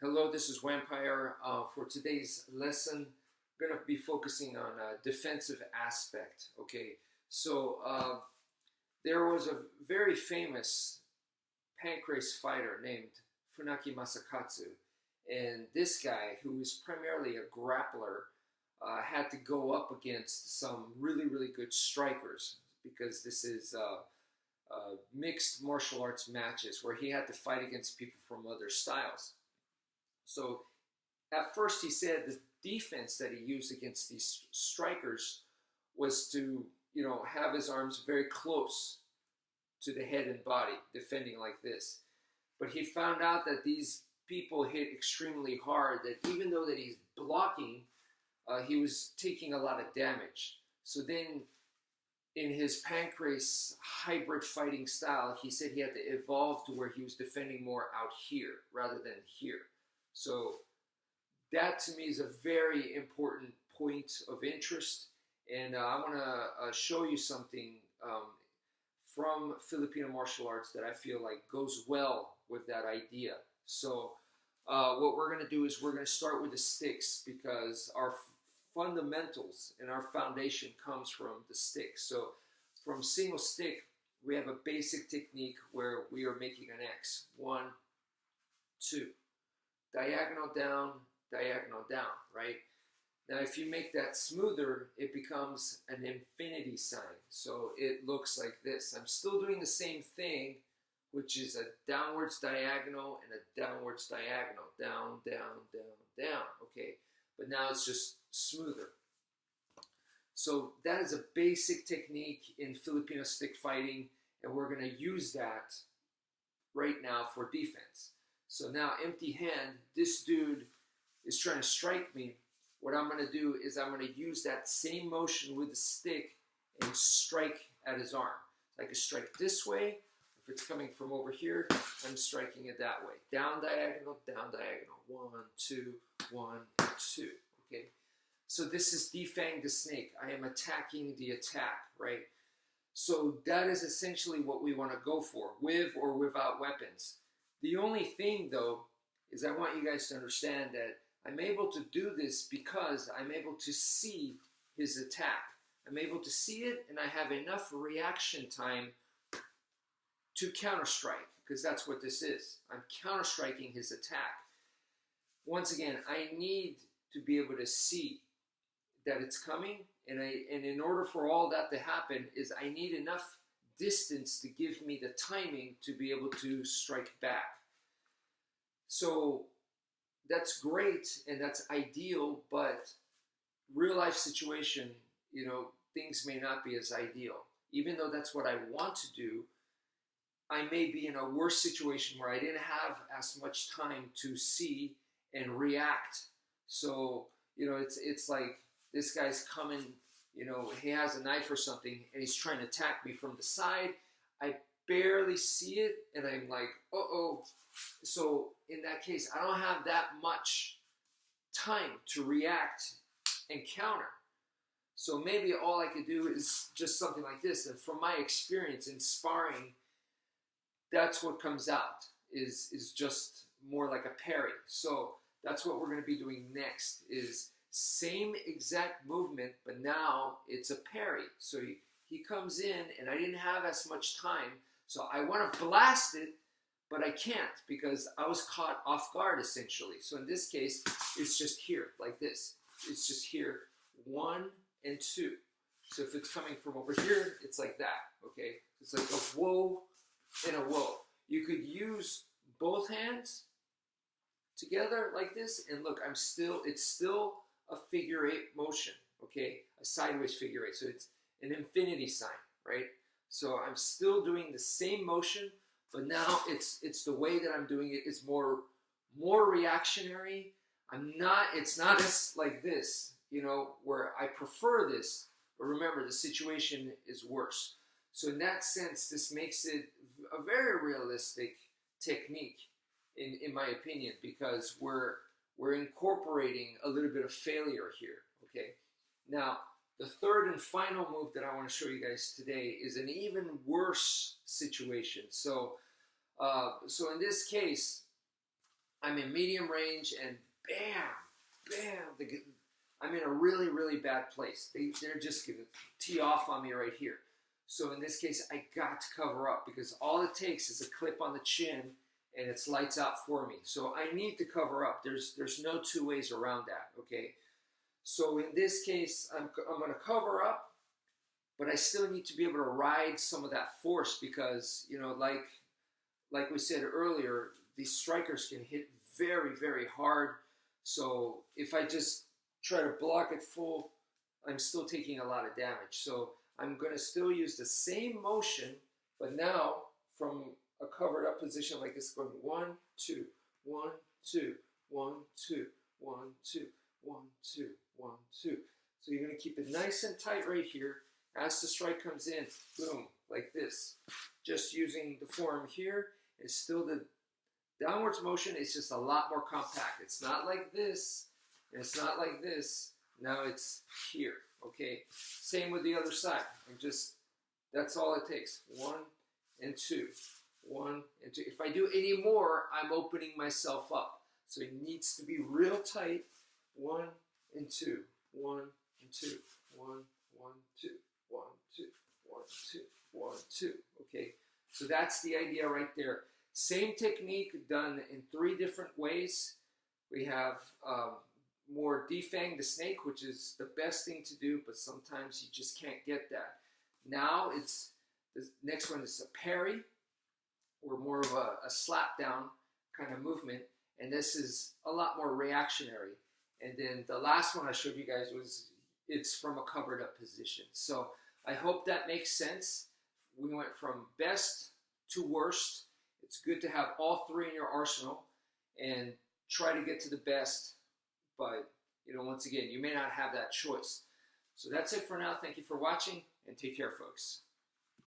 Hello, this is wmpyr. For today's lesson, I'm going to be focusing on a defensive aspect. Okay, so there was a very famous pancrase fighter named Funaki Masakatsu, and this guy, who was primarily a grappler, had to go up against some really good strikers, because this is mixed martial arts matches where he had to fight against people from other styles. So at first he said the defense that he used against these strikers was to, have his arms very close to the head and body, defending like this. But he found out that these people hit extremely hard, that even though that he's blocking, he was taking a lot of damage. So then in his pancrase hybrid fighting style, he said he had to evolve to where he was defending more out here rather than here. So that to me is a very important point of interest, and I want to show you something from Filipino martial arts that I feel like goes well with that idea. So what we're going to do is we're going to start with the sticks, because our fundamentals and our foundation comes from the stick. So from single stick, we have a basic technique where we are making an X. 1, 2. Diagonal down, right? Now if you make that smoother, it becomes an infinity sign. So it looks like this. I'm still doing the same thing, which is a downwards diagonal and a downwards diagonal. Down, down, down, down, okay? But now it's just smoother. So that is a basic technique in Filipino stick fighting, and we're going to use that right now for defense. So now, empty hand, this dude is trying to strike me. What I'm going to do is I'm going to use that same motion with the stick and strike at his arm. I can strike this way. If it's coming from over here, I'm striking it that way. Down diagonal, down diagonal. 1, 2, 1, 2. Okay. So this is defang the snake. I am attacking the attack, right? So that is essentially what we want to go for, with or without weapons. The only thing, though, is I want you guys to understand that I'm able to do this because I'm able to see his attack. I'm able to see it, and I have enough reaction time to counter-strike, because that's what this is. I'm counter-striking his attack. Once again, I need to be able to see that it's coming, and in order for all that to happen is I need enough distance to give me the timing to be able to strike back. So that's great and that's ideal, but real life situation, things may not be as ideal. Even though that's what I want to do, I may be in a worse situation where I didn't have as much time to see and react. So, it's like this guy's coming, he has a knife or something, and he's trying to attack me from the side. I barely see it, and I'm like, uh-oh. So in that case, I don't have that much time to react and counter. So maybe all I could do is just something like this. And from my experience in sparring, that's what comes out, is just more like a parry. So that's what we're going to be doing next, is same exact movement, but now it's a parry. So he comes in, and I didn't have as much time, so I want to blast it, but I can't because I was caught off guard, essentially. So in this case, it's just here, like this. It's just here, 1 and 2. So if it's coming from over here, it's like that, okay? It's like a whoa and a whoa. You could use both hands together like this, and look, it's still a figure 8 motion, okay? A sideways figure 8. So it's an infinity sign, right? So I'm still doing the same motion, but now it's the way that I'm doing it is more reactionary. It's not as like this, where I prefer this, but remember, the situation is worse. So in that sense, this makes it a very realistic technique, in my opinion, because we're incorporating a little bit of failure here, okay? Now, the third and final move that I want to show you guys today is an even worse situation. So in this case, I'm in medium range, and bam, bam, I'm in a really, really bad place. They're just going to tee off on me right here. So in this case, I got to cover up because all it takes is a clip on the chin and it's lights out for me. So I need to cover up. There's no two ways around that, okay? So in this case, I'm going to cover up, but I still need to be able to ride some of that force because, you know, like we said earlier, these strikers can hit very, very hard. So if I just try to block it full, I'm still taking a lot of damage. So I'm going to still use the same motion, but now from a covered up position like this, going 1, 2, 1, 2, 1, 2, 1, 2, 1, 2, 1, 2. So you're going to keep it nice and tight right here. As the strike comes in, boom, like this. Just using the forearm here, it's still the downwards motion. It's just a lot more compact. It's not like this, and it's not like this. Now it's here, okay? Same with the other side. That's all it takes. 1 and 2, 1 and 2. If I do any more, I'm opening myself up. So it needs to be real tight. 1 and 2, 1 and 2, 1, 1, 2, 1, 2, 1, 2, 1, 2. Okay, so that's the idea right there. Same technique done in 3 different ways. We have more defang the snake, which is the best thing to do, but sometimes you just can't get that. Now the next one is a parry, or more of a slap down kind of movement, and this is a lot more reactionary. And then the last one I showed you guys it's from a covered up position. So I hope that makes sense. We went from best to worst. It's good to have all 3 in your arsenal and try to get to the best. But, you know, once again, you may not have that choice. So that's it for now. Thank you for watching, and take care, folks.